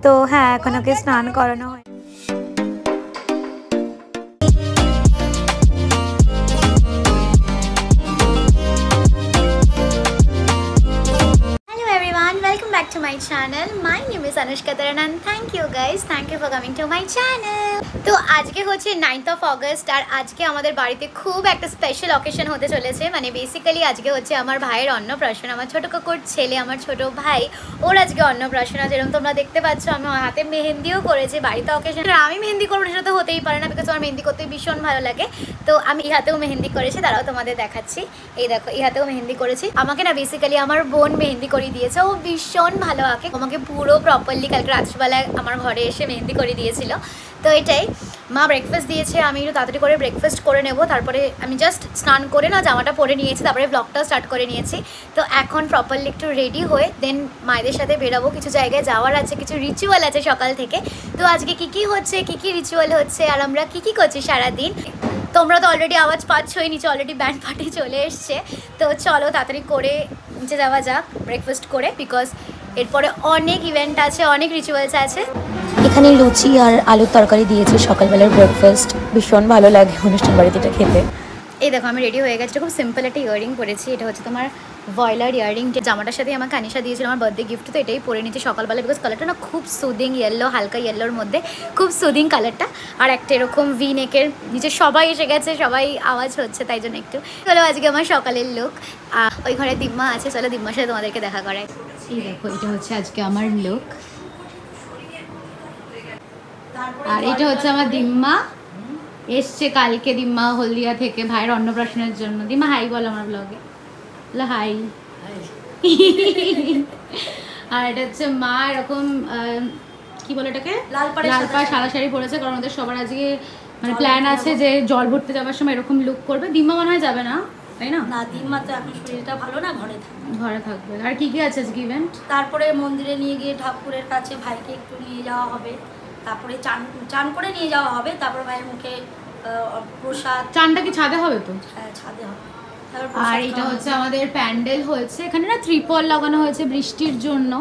তো হ্যাঁ এখন ওকে স্নান করানো হয়। Welcome back to my channel. My name is Anushka Taran and thank you guys. Thank you for coming to my channel. তো আজকে হচ্ছে 9th of August আর আজকে আমাদের বাড়িতে খুব একটা স্পেশাল অকেশন হতে চলেছে। মানে বেসিক্যালি আজকে হচ্ছে আমার ভাইয়ের অন্নপ্রাশন। আমার ছোট কাকুর ছেলে, আমার ছোট ভাই, ওর আজকে অন্নপ্রাশন। যেরকম তোমরা দেখতে পাচ্ছ আমি হাতে মেহেন্দিও করেছি। বাড়িতে অকেশন আমি মেহেন্দি করবো সেটা তো হতেই পারে না, বিকজ আমার মেহেন্দি করতে ভীষণ ভালো লাগে। তো আমি এই হাতেও মেহেন্দি করেছি, তারাও তোমাদের দেখাচ্ছি। এই দেখো এই হাতেও মেহেন্দি করেছি। আমাকে না বেসিক্যালি আমার বোন মেহেন্দি করে দিয়েছে, ও ভীষণ ভালো আঁকে। আমাকে পুরো প্রপারলি কালকে রাত্রিবেলায় আমার ঘরে এসে মেহেন্দি করে দিয়েছিল। তো এটাই মা ব্রেকফাস্ট দিয়েছে, আমি একটু তাড়াতাড়ি করে ব্রেকফাস্ট করে নেব। তারপরে আমি জাস্ট স্নান করে না জামাটা পরে নিয়েছি, তারপরে ব্লগটা স্টার্ট করে নিয়েছি। তো এখন প্রপারলি একটু রেডি হয়ে দেন মায়েদের সাথে বেরোবো। কিছু জায়গায় যাওয়ার আছে, কিছু রিচুয়াল আছে সকাল থেকে। তো আজকে কী হচ্ছে, কী রিচুয়াল হচ্ছে আর আমরা কী করছি সারাদিন, তোমরা তো অলরেডি আওয়াজ পাচ্ছই, নিচে অলরেডি ব্যান্ড পার্টি চলে এসছে। তো চলো তাড়াতাড়ি করে নিচে যাওয়া যাক ব্রেকফাস্ট করে, বিকজ এরপরে অনেক ইভেন্ট আছে, অনেক রিচুয়ালস আছে। এখানে লুচি আর আলুর তরকারি দিয়েছে সকালবেলার ব্রেকফাস্ট, ভীষণ ভালো লাগে অনুষ্ঠান বাড়িতে এটা খেতে। এই দেখো আমি রেডি হয়ে গেছি, খুব সিম্পল একটা ইয়ারিং পরেছি। এটা হচ্ছে তোমার ভয়েলার ইয়ারিং, যে জামাটার সাথে আমাকে আনিশা দিয়েছিল আমার বার্থডে গিফট। তো এটাই পরে নিচ্ছি সকালবেলা, বিকজ কালারটা না খুব সুদিং ইয়েলো, হালকা ইয়েলোর মধ্যে খুব সুদিং কালারটা। আর একটা এরকম ভি নেকের নিচে সবাই এসে গেছে, সবাই আওয়াজ হচ্ছে, তাই জন্য একটু চলো আজকে আমার সকালের লুক। ওই ঘরে দিম্মা আছে, চলো দিম্মার সাথে তোমাদেরকে দেখা করায়। এই দেখো এটা হচ্ছে আজকে আমার লুক, আর এটা হচ্ছে আমার দিম্মা এসছে কালকে। দিম্মা হলদিয়া থেকে ভাইয়ের অন্নপ্রাশনের জন্য। দিম্মা হাই বল আমার ব্লগে, বলো হাই। আর এটা হচ্ছে মা এরকম কি বলে এটাকে, লাল পাড় সাদা শাড়ি পরেছে, কারণ ওদের সবার আজকে মানে প্ল্যান আছে যে জল ভরতে যাওয়ার সময় এরকম লুক করবে। দিম্মা মনে হয় যাবে না, তাই না? না, দিম্মা তো এখন শরীরটা ভালো না, ঘরে থাকবে। আর কি আছে আজকে ইভেন্ট? তারপরে মন্দিরে নিয়ে গিয়ে ঠাকুরের কাছে ভাইকে একটু নিয়ে যাওয়া হবে, তারপরে চান করে নিয়ে যাওয়া হবে, তারপর ভাইয়ের মুখে প্রসাদ। চানটা কি ছাদে হবে? তো হ্যাঁ ছাদে হবে। আর এটা হচ্ছে আমাদের প্যান্ডেল হয়েছে, এখানে না ত্রিপল লাগানো হয়েছে বৃষ্টির জন্য,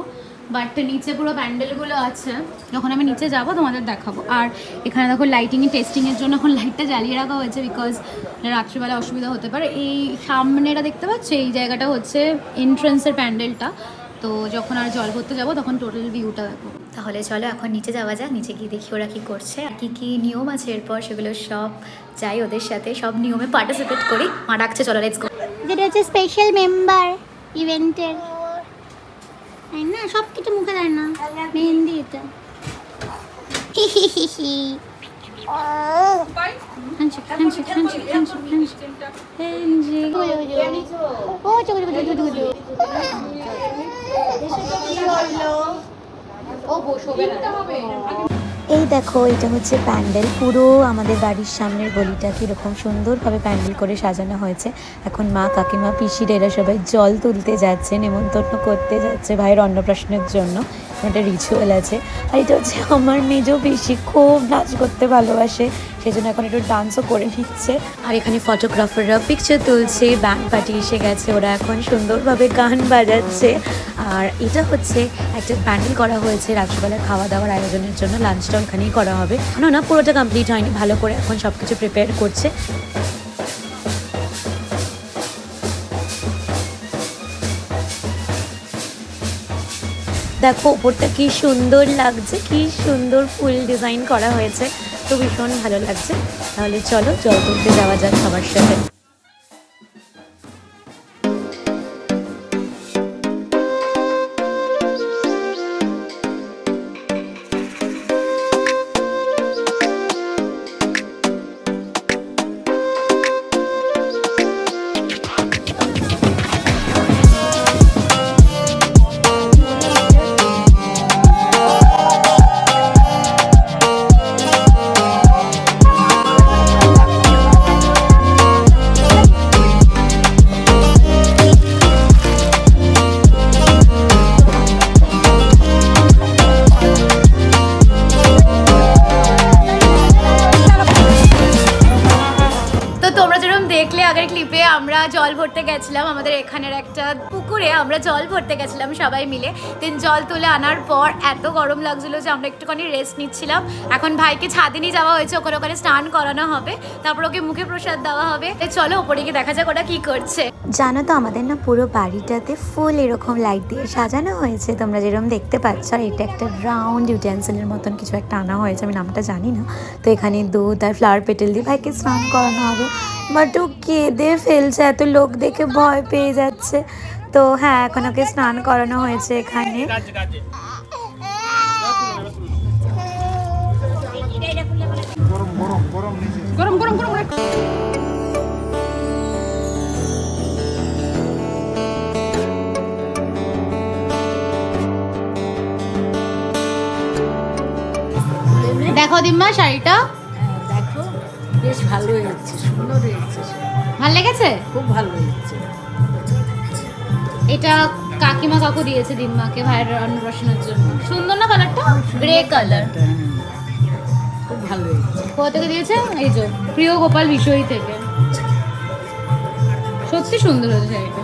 বাট নিচে পুরো প্যান্ডেলগুলো আছে। যখন আমি নিচে যাব তোমাদের দেখাবো। আর এখানে দেখো লাইটিংয়ে টেস্টিংয়ের জন্য এখন লাইটটা জ্বালিয়ে রাখা হয়েছে, বিকজ রাত্রিবেলা অসুবিধা হতে পারে। এই সামনেটা দেখতে পাচ্ছ, এই জায়গাটা হচ্ছে এন্ট্রান্সের প্যান্ডেলটা। তো যখন আর জল ভরতে যাবো তখন টোটাল ভিউটা দেখো। তাহলে চলো এখন নিচে যাওয়া যাক, নিচে গিয়ে দেখি ওরা কী করছে, কী নিয়ম আছে এরপর সেগুলো সব যাই ওদের সাথে, সব নিয়মে পার্টিসিপেট করি। মা ডাকছে, চলো লেটস গো। যেটা হচ্ছে স্পেশাল মেম্বার ইভেন্টের, তাই না? সব কিছু মুখে দেয় না, মেহেন্দি এটা। এই দেখো এটা হচ্ছে প্যান্ডেল, পুরো আমাদের বাড়ির সামনের গলিটা কীরকম সুন্দরভাবে প্যান্ডেল করে সাজানো হয়েছে। এখন মা, কাকিমা, পিসির এরা সবাই জল তুলতে যাচ্ছে, নেমন্তন্ন করতে যাচ্ছে ভাইয়ের অন্নপ্রাশনের জন্য। একটা রিচুয়াল আছে। আর এটা হচ্ছে আমার মেজো পিসি, খুব নাচ করতে ভালোবাসে, সেই জন্য এখন একটু ডান্সও করে নিচ্ছে। আর এখানে ফটোগ্রাফাররা পিকচার তুলছে, ব্যান্ড পার্টি এসে গেছে, ওরা এখন সুন্দরভাবে গান বাজাচ্ছে। আর এটা হচ্ছে একটা প্যান্ডেল করা হয়েছে রাত্রিবেলা খাওয়া দাওয়ার আয়োজনের জন্য, লাঞ্চটাও এখানেই করা হবে। না পুরোটা কমপ্লিট হয়নি, ভালো করে এখন সব কিছু প্রিপেয়ার করছে। দেখো ওপরটা কি সুন্দর লাগছে, কি সুন্দর ফুল ডিজাইন করা হয়েছে, তো ভীষণ ভালো লাগছে। তাহলে চলো জল তুলতে যাওয়া যাক সবার সাথে। আমরা জল ভরতে গেছিলাম আমাদের এখানের একটা পুকুরে, আমরা জল ভরতে গেছিলাম সবাই মিলে। দেন জল তুলে আনার পর এত গরম লাগছিল যে আমরা একটুখানি রেস্ট নিচ্ছিলাম। এখন ভাইকে ছাদে নিয়ে যাওয়া হয়েছে, ওখানে স্নান করানো হবে, তারপর ওকে মুখে প্রসাদ দেওয়া হবে। চলো ওপরে গিয়ে দেখা যাক ওরা কি করছে। জানো তো আমাদের না পুরো বাড়িটাতে ফুল এরকম লাইট দিয়ে সাজানো হয়েছে, তোমরা যেরকম দেখতে পাচ্ছ। আর এটা একটা রাউন্ড ইউটেন্সিলের মতন কিছু একটা আনা হয়েছে, আমি নামটা জানি না। তো এখানে দুধ আর ফ্লাওয়ার পেটেল দিয়ে ভাইকে স্নান করানো হবে। বাট ও কেঁদে ফেলছে, এত লোক দেখে ভয় পেয়ে যাচ্ছে। তো হ্যাঁ, এখন ওকে স্নান করানো হয়েছে এখানে। গরম গরম গরম দেখো দিম্মা শাড়িটা, দেখো বেশ ভালো হয়েছে, সুন্দর হয়েছে, ভাল লেগেছে? খুব ভালো হয়েছে। এটা কাকিমা কাকু দিয়েছে দিম্মাকে ভাইয়ের অন্নপ্রাশনের জন্য। সুন্দর না কালারটা? গ্রে কালার, খুব ভালো হয়েছে। কোথা থেকে দিয়েছে? এই যে প্রিয় গোপাল বিষয় থেকে। সত্যি সুন্দর হয়েছে শাড়িটা।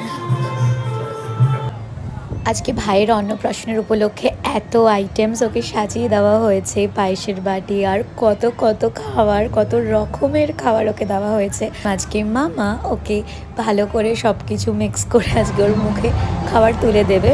আজকে ভাইয়ের অন্নপ্রাশনের উপলক্ষে এত আইটেমস ওকে সাজিয়ে দেওয়া হয়েছে, পায়েসের বাটি আর কত কত খাবার, কত রকমের খাবার ওকে দেওয়া হয়েছে। আজকে মামা ওকে ভালো করে সব কিছু মিক্স করে আজকে ওর মুখে খাবার তুলে দেবে।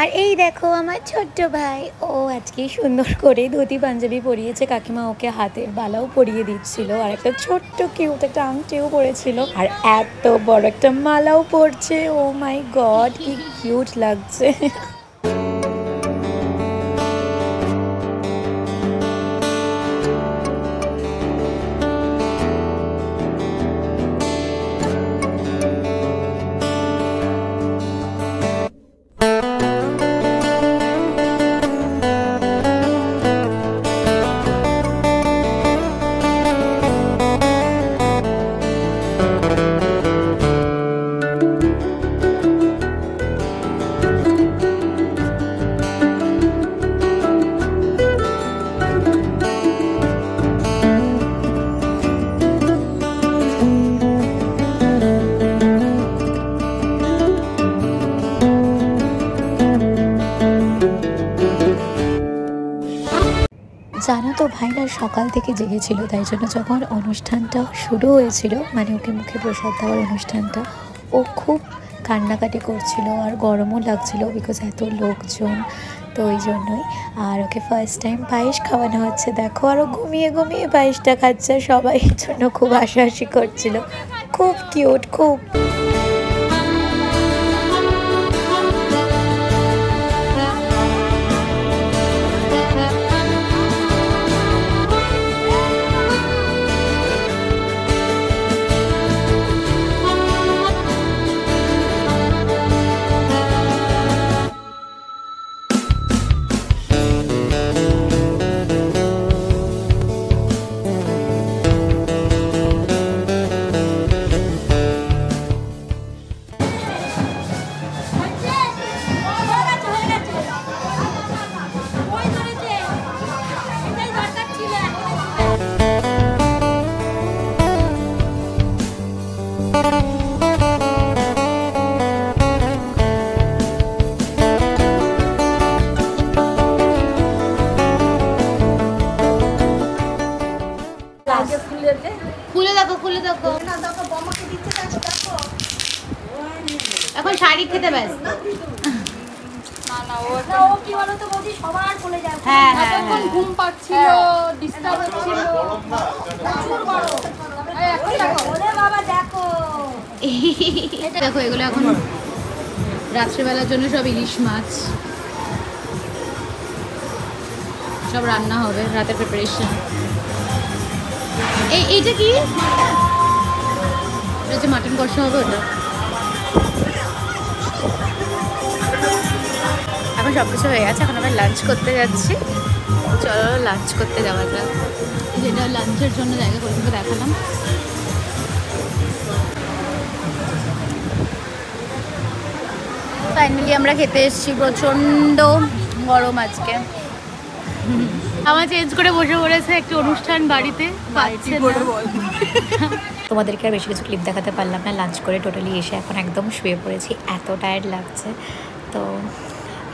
আর এই দেখো আমার ছোট্ট ভাই, ও আজকে সুন্দর করে ধুতি পাঞ্জাবি পরিয়েছে। কাকিমা ওকে হাতের বালাও পরিয়ে দিচ্ছিল, আর একটা ছোট্ট কিউট একটা আংটিও পরেছিল, আর এত বড় একটা মালাও পরছে। ও মাই গড, কি কিউট লাগছে। জানো তো ভাই না সকাল থেকে জেগেছিল, তাই জন্য যখন অনুষ্ঠানটা শুরু হয়েছিল, মানে ওকে মুখে প্রসাদ দেওয়ার অনুষ্ঠানটা, ও খুব কান্নাকাটি করছিল আর গরমও লাগছিল বিকজ এত লোকজন। তো ওই জন্যই। আর ওকে ফার্স্ট টাইম পায়েস খাওয়ানো হচ্ছে, দেখো আরও ঘুমিয়ে ঘুমিয়ে পায়েসটা খাচ্ছে। সবাই এর জন্য খুব হাসাহাসি করছিল, খুব কিউট খুব। খুলে দেখো, খুলে দেখো। এখন শাড়ি খেতে ব্যস্ত। হ্যাঁ হ্যাঁ, ঘুম পাচ্ছিল, ডিস্টার্ব হচ্ছিল, প্রচুর গরম। দেখো এগুলো এখন রাত্রেবেলার জন্য সব ইলিশ মাছ, সব রান্না হবে, রাতের প্রিপারেশন। এইটা কি? এটা হচ্ছে মাটন কষা হবে ওটা। এখন সব কিছু হয়ে গেছে, এখন আমরা লাঞ্চ করতে যাচ্ছি। চলো লাঞ্চ করতে যাওয়া যাক। যেটা লাঞ্চের জন্য জায়গা করে দেখালাম। ফাইনালি আমরা খেতে এসেছি, প্রচণ্ড গরম আজকে। আমার চেঞ্জ করে বসে পড়েছে একটু অনুষ্ঠান বাড়িতে, তোমাদেরকে আর বেশি কিছু ক্লিপ দেখাতে পারলাম না। লাঞ্চ করে টোটালি এসে এখন একদম শুয়ে পড়েছি, এত টায়ার্ড লাগছে। তো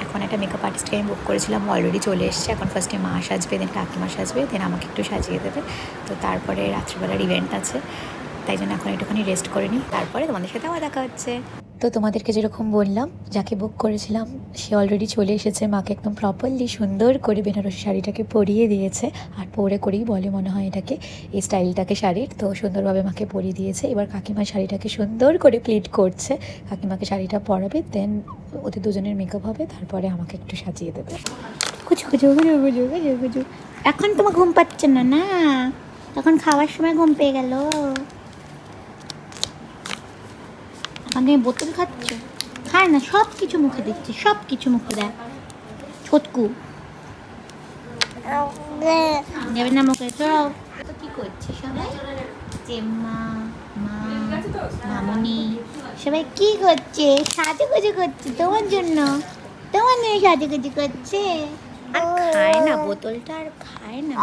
এখন একটা মেকআপ আর্টিস্টকে আমি বুক করেছিলাম, অলরেডি চলে এসছে। এখন ফার্স্টে মা সাজবে, দেন কাকিমা সাজবে, দেন আমাকে একটু সাজিয়ে দেবে। তো তারপরে রাত্রিবেলার ইভেন্ট আছে, তাই জন্য এখন একটুখানি রেস্ট করে নিই, তারপরে তোমাদের সাথে আবার দেখা হচ্ছে। তো তোমাদেরকে যেরকম বললাম, যাকে বুক করেছিলাম সে অলরেডি চলে এসেছে। মাকে একদম প্রপারলি সুন্দর করে বেনারসি শাড়িটাকে পরিয়ে দিয়েছে, আর পরে করেই বলে মনে হয় এটাকে, এই স্টাইলটাকে শাড়ির। তো সুন্দরভাবে মাকে পরিয়ে দিয়েছে। এবার কাকিমা শাড়িটাকে সুন্দর করে প্লিট করছে, কাকিমাকে শাড়িটা পরাবে, দেন ওদের দুজনের মেকআপ হবে, তারপরে আমাকে একটু সাজিয়ে দেবে। কুচু কুচু কুচু কুচু কুচু কুচু। এখন তোমার ঘুম পাচ্ছে না না? তখন খাওয়ার সময় ঘুম পেয়ে গেল। এখন তুমি বোতল খাচ্ছ? খায় না, সব কিছু মুখে দিচ্ছে, সব কিছু মুখে দেয়। ছোটকু যাবে না মুখে। তো কি করছে সবাই? চেম্মা, মা, মামনি সবাই কি করছে? সাজুগুজু করছে তোমার জন্য, তোমার জন্য সাজুগুজু করছে। আর খায় না বোতলটা, আর খায় না।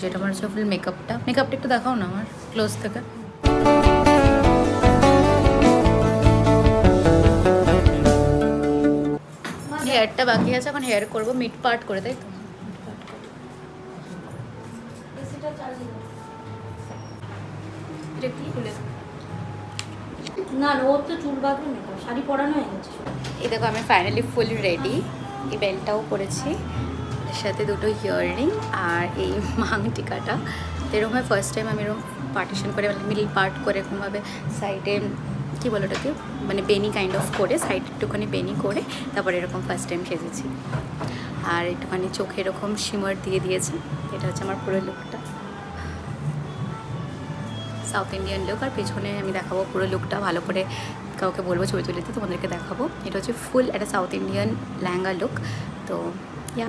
যেটা আমার হচ্ছে ফুল মেকআপটা একটু দেখাও না আমার ক্লোজ থেকে। হেয়ারটা বাকি আছে, এখন হেয়ার করবো মিড পার্ট করে, তাই তো? না ওর তো চুল বাঁধবে না, শাড়ি পরানো হয়ে গেছে। এই দেখো আমি ফাইনালি ফুল রেডি, এই বেলটাও পরেছি, এর সাথে দুটো ইয়াররিং আর এই মাংটিকাটা। এরকম হয় ফার্স্ট টাইম আমি এরকম পার্টিশন করে, মানে মিডল পার্ট করে এরকমভাবে সাইডে কী বলো ওটাকে, মানে বেনি কাইন্ড অফ করে সাইড একটুখানি বেনি করে তারপরে এরকম ফার্স্ট টাইম সেজেছি। আর একটুখানি চোখে এরকম শিমার দিয়ে দিয়েছে। এটা হচ্ছে আমার পুরো লুকটা, সাউথ ইন্ডিয়ান লুক। আর পেছনে আমি দেখাবো পুরো লুকটা, ভালো করে কাউকে বলবো ছবি তুলে দিতে, তোমাদেরকে দেখাবো। এটা হচ্ছে ফুল একটা সাউথ ইন্ডিয়ান লেহেঙ্গা লুক। তো ইয়া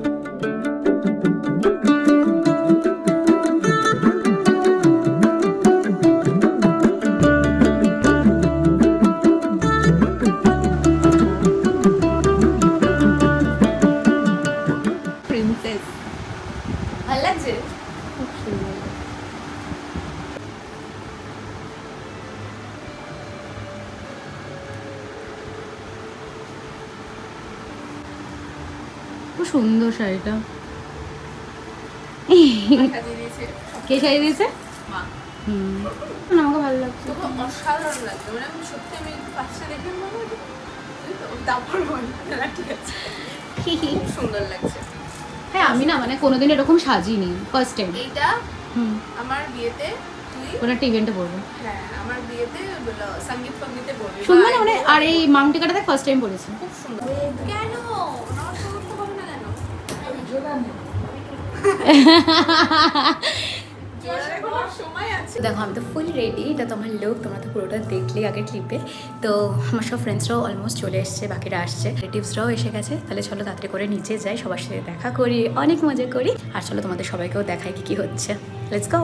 প্রিন্সেস ভালো লাগছে, খুব সুন্দর। খুব সুন্দর শাড়িটা। কে শাড়ি দিয়েছে? আমাকে ভালো লাগছে, অসাধারণ লাগছে, মানে আমি সত্যি আমি পাশে দেখে তারপর ঠিক আছে, খুব সুন্দর লাগছে। হ্যাঁ আমি না মানে কোনোদিন এরকম সাজিনি, ফার্স্ট টাইম। এইটা আমার বিয়েতে কোনো একটা ইভেন্টে পরবো। হ্যাঁ আমার বিয়েতে সঙ্গীত ফঙ্গীতে পরবো সুন্দর মানে। আর এই মাংটিকাটা ফার্স্ট টাইম পরেছি, খুব সুন্দর। কেন আমার সমস্ত হবে না কেন? দেখো আমি তো ফুল রেডি, এটা তো আমার লুক, তোমরা তো পুরোটা দেখলেই আগের ক্লিপে। তো আমার সব ফ্রেন্ডসরাও অলমোস্ট চলে এসছে, বাকিরা আসছে, রিলেটিভসরাও এসে গেছে। তাহলে চলো তাড়াতাড়ি করে নিচে যাই, সবার সাথে দেখা করি, অনেক মজা করি। আর চলো তোমাদের সবাইকেও দেখাই কি কি হচ্ছে। Let's go.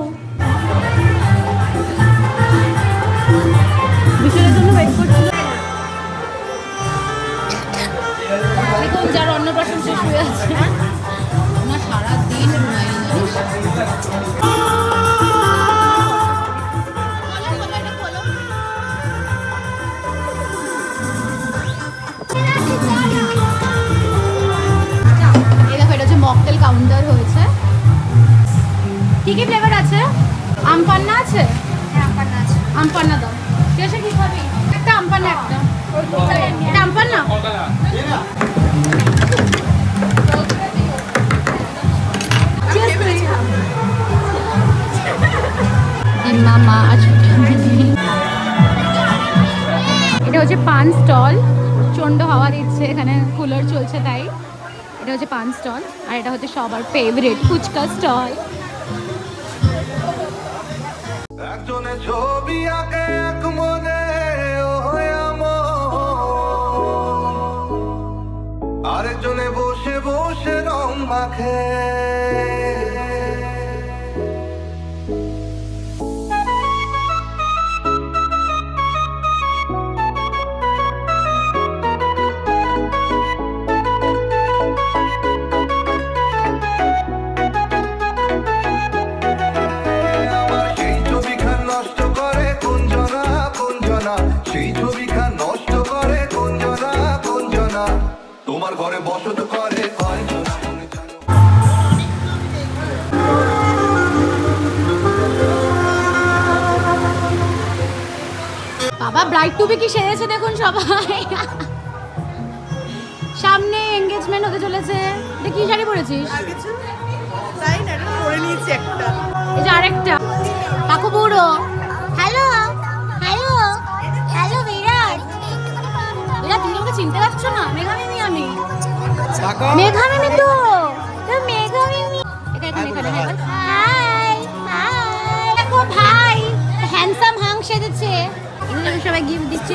যার অন্নপ্রাশন শেষ হয়ে আছে না, সারাদিন মকটেল কাউন্টার। কি কি ফ্লেভার আছে? আম পান্না আছে? হ্যাঁ পান্না আছে। আম পান্না দাও। টেস্টে কি খাবি? একটা আম পান্না একটা। এটা আম পান্না? মামা এটা হচ্ছে পান স্টল। প্রচণ্ড হাওয়া দিচ্ছে, এখানে কুলার চলছে তাই। এটা হচ্ছে পান স্টল আর এটা হচ্ছে সবার ফেভারিট ফুচকা স্টল। একজনে ছবি আঁকে এক মনে আরেকজনে বসে বসে রং মাখে। তোমার ঘরে বসত করে বাবা ব্রাইড টু বি কি সেজেছে দেখুন সবাই। সামনে এনগেজমেন্ট হতে চলেছে। কি শাড়ি পরেছিস? তাই না, এটা পরে নিয়েছি একটা। এই যে আরেকটা কাকু বুড়ো। হ্যালো হ্যালো হ্যালো বিরাট। এরা তুমি আমাকে চিনতে পারছো না? মেঘামিমি আমি। মেঘামিমি তো মেঘামিমি। এখানে এখানে হাই হাই। দেখো ভাই হ্যান্ডসাম হাং সেজেছে। এগুলো সবাই গিফট দিচ্ছে।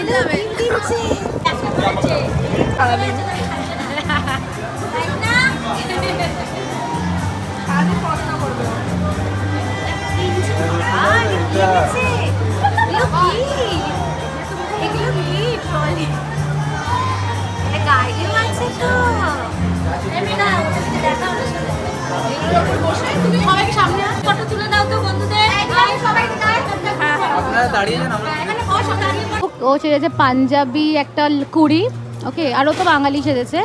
সবাইকে সামনে ফটো তুলে দাও তো বন্ধুদের। ও সেজেছে পাঞ্জাবি একটা কুড়ি। ওকে আর ও তো বাঙালি সেজেছে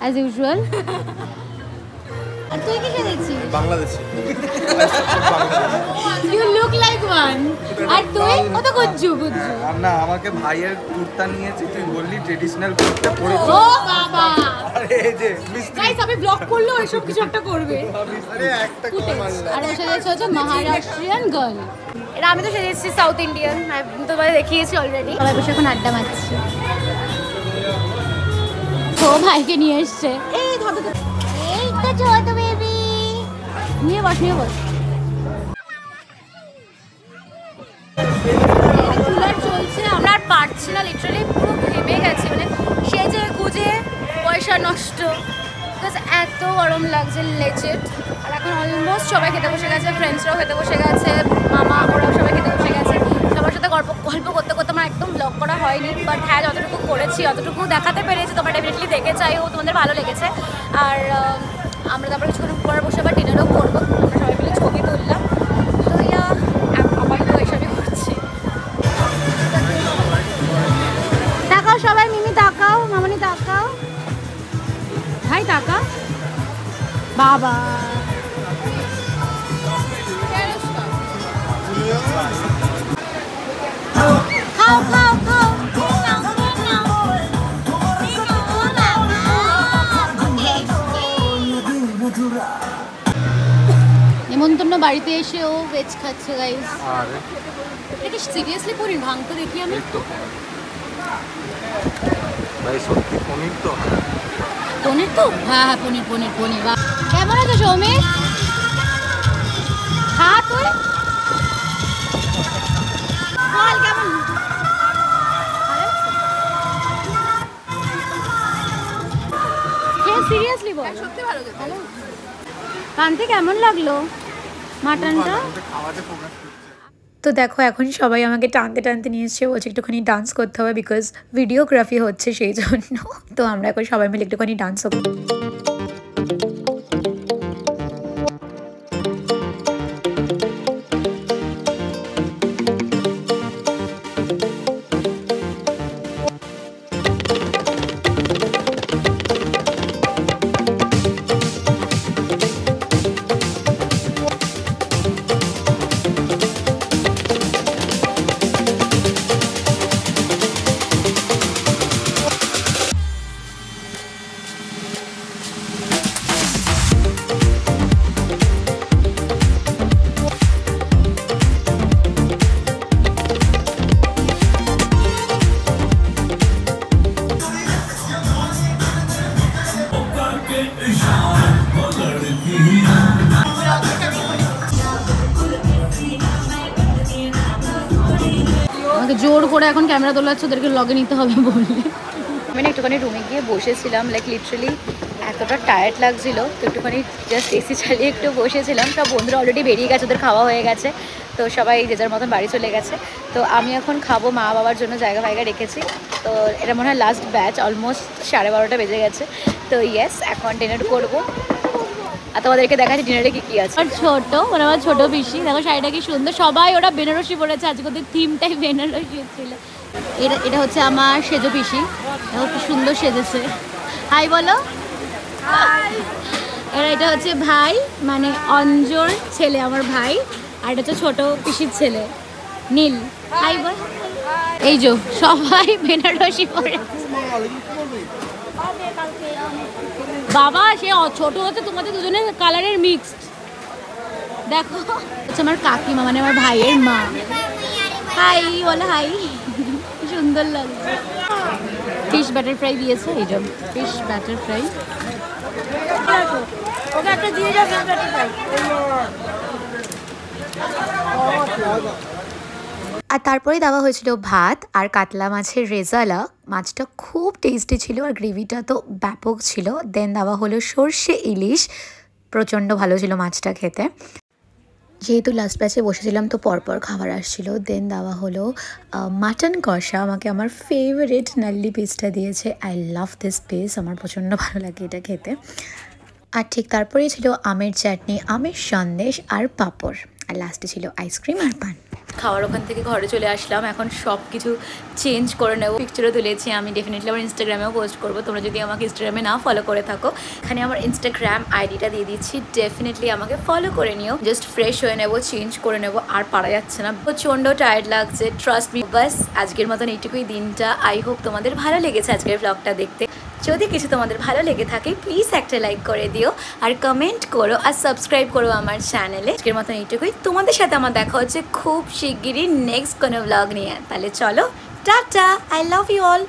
অ্যাজ ইউজুয়াল। আর তুই কি সেজেছিস? Bangladeshi. You look like one. আর তুই কত গুজ্জু গুজ্জু। না আমাকে ভাইয়ের কুর্তা নিয়েছি, তুই বললি ট্রেডিশনাল কুর্তা পরে। ও বাবা আরে এই যে মিস্ত্রি। গাইস আমি ব্লগ করলো এসব কিছু একটা করবে। আরে একটা কম আনলা। আর ও সেজেছে হচ্ছে মহারাষ্ট্রিয়ান গার্ল। এটা আমি তো সেজেছি সাউথ ইন্ডিয়ান। আমি তোমাদের দেখিয়েছি অলরেডি। সবাই বসে এখন আড্ডা মারছে। ও ভাইকে নিয়ে এসছে। এই ধরো তো। এই তো ছোট বেবি। নিয়ে বস নিয়ে বস। কুলার চলছে, আমরা আর পারছি না, লিটারালি পুরো ঘেমে গেছি। মানে সেজে গুজে পয়সা নষ্ট, বিকজ এত গরম লাগছে লেজেট। আর এখন অলমোস্ট সবাই খেতে বসে গেছে, ফ্রেন্ডসরাও খেতে বসে গেছে, মামা ওরাও সবাই খেতে বসে গেছে। সবার সাথে গল্প করতে করতে আমার একদম ব্লগ করা হয়নি, বাট হ্যাঁ যতটুকু করেছি অতটুকু দেখাতে পেরেছি। তোমরা ডেফিনেটলি দেখে চাইও, তোমাদের ভালো লেগেছে। আর আমরা তারপরে কিছুক্ষণ পরে বসে আবার ডিনারও করবো। আমরা সবাই মিলে ছবি তুললাম। তো ইয়া আপাতত এসবই করছি। তাকাও সবাই, মিমি তাকাও, মামনি তাকাও, ভাই তাকা। বাবা খাও খাও খাও। নেমন্তন্ন বাড়িতে এসে ও ভেজ খাচ্ছে গাইস। আরে এটা কি সিরিয়াসলি পনির? ভাঙ তো দেখি আমি। ভাই সত্যি পনির তো। পনির তো? হ্যাঁ হ্যাঁ পনির পনির পনির। বাহ কেমন আছে সৌমিক? খা তুই বল কেমন। সিরিয়াসলি বল। সত্যি ভালো খেতে। কান্তি কেমন লাগলো মাটনটা? খাওয়াতে ফোকাস করছে। তো দেখো এখন সবাই আমাকে টানতে টানতে নিয়ে এসছে, বলছে একটুখানি ডান্স করতে হবে বিকজ ভিডিওগ্রাফি হচ্ছে সেই জন্য। তো আমরা এখন সবাই মিলে একটুখানি ডান্সও করি। জোর করে এখন ক্যামেরা তোলাচ্ছে, ওদেরকে লগে নিতে হবে বললে। আমি না একটুখানি রুমে গিয়ে বসেছিলাম, লাইক লিটারালি এতটা টায়ার্ড লাগছিল, তো একটুখানি জাস্ট এসি চালিয়ে একটু বসেছিলাম। সব বন্ধুরা অলরেডি বেরিয়ে গেছে, ওদের খাওয়া হয়ে গেছে, তো সবাই যে যার মতন বাড়ি চলে গেছে। তো আমি এখন খাবো, মা বাবার জন্য জায়গা ফায়গা রেখেছি। তো এটা মনে হয় লাস্ট ব্যাচ, অলমোস্ট 12:30 বেজে গেছে। তো ইয়েস, এখন ডিনার করবো। আর তোমাদেরকে দেখাচ্ছি ডিনারে কি আছে। আর ছোট মানে আমার ছোট পিসি, দেখো শাড়িটা কি সুন্দর, সবাই ওরা বেনারসি পরেছে, আজকে ওদের থিমটাই বেনারসি ছিল। এটা হচ্ছে আমার সেজো পিসি, দেখো কি সুন্দর সেজেছে। হাই বলো। এটা হচ্ছে ভাই, মানে অঞ্জর ছেলে আমার ভাই, আর এটা হচ্ছে ছোট পিসির ছেলে নীল। হাই বল। এই যে সবাই বেনারসি পরে। বাবা সে ছোট হচ্ছে, তোমাদের দুজনের কালারের মিক্সড। দেখো হচ্ছে আমার কাকিমা, মানে আমার ভাইয়ের মা। হাই বলো। হাই, সুন্দর লাগছে। ফিশ ব্যাটার ফ্রাই দিয়েছে, এই যে ফিশ ব্যাটার ফ্রাই। ওকে একটা দিয়ে যাও ফিশ ব্যাটার ফ্রাই। আর তারপরে দেওয়া হয়েছিল ভাত আর কাতলা মাছের রেজালা। মাছটা খুব টেস্টি ছিল আর গ্রেভিটা তো ব্যাপক ছিল। দেন দেওয়া হলো সর্ষে ইলিশ, প্রচণ্ড ভালো ছিল মাছটা খেতে। যেহেতু লাস্ট ব্যাচে বসেছিলাম তো পরপর খাবার আসছিল। দেন দেওয়া হলো মাটন কষা, আমাকে আমার ফেভারিট নাল্লি পিসটা দিয়েছে। আই লাভ দিস পিস, আমার প্রচণ্ড ভালো লাগে এটা খেতে। আর ঠিক তারপরেই ছিল আমের চাটনি, আমের সন্দেশ আর পাঁপড়, আর লাস্টে ছিল আইসক্রিম আর পান। খাওয়ার ওখান থেকে ঘরে চলে আসলাম, এখন সব কিছু চেঞ্জ করে নেবো। পিকচারও তুলেছি আমি, ডেফিনেটলি আমার ইনস্টাগ্রামেও পোস্ট করবো। তোমরা যদি আমাকে ইনস্টাগ্রামে না ফলো করে থাকো, এখানে আমার ইনস্টাগ্রাম আইডিটা দিয়ে দিচ্ছি, ডেফিনেটলি আমাকে ফলো করে নিও। জাস্ট ফ্রেশ হয়ে নেবো, চেঞ্জ করে নেবো, আর পারা যাচ্ছে না, প্রচণ্ড টায়ার্ড লাগছে, ট্রাস্ট মি। বাস আজকের মতন এইটুকুই দিনটা। আই হোপ তোমাদের ভালো লেগেছে আজকের ব্লগটা দেখতে। যদি কিছু তোমাদের ভালো লেগে থাকে প্লিজ একটা লাইক করে দিও, আর কমেন্ট করো, আর সাবস্ক্রাইব করো আমার চ্যানেলে। আজকের মতন এইটুকুই, তোমাদের সাথে আমার দেখা হচ্ছে খুব শিগগিরই নেক্সট কোনো ব্লগ নিয়ে। তাহলে চলো, tata, I love you all.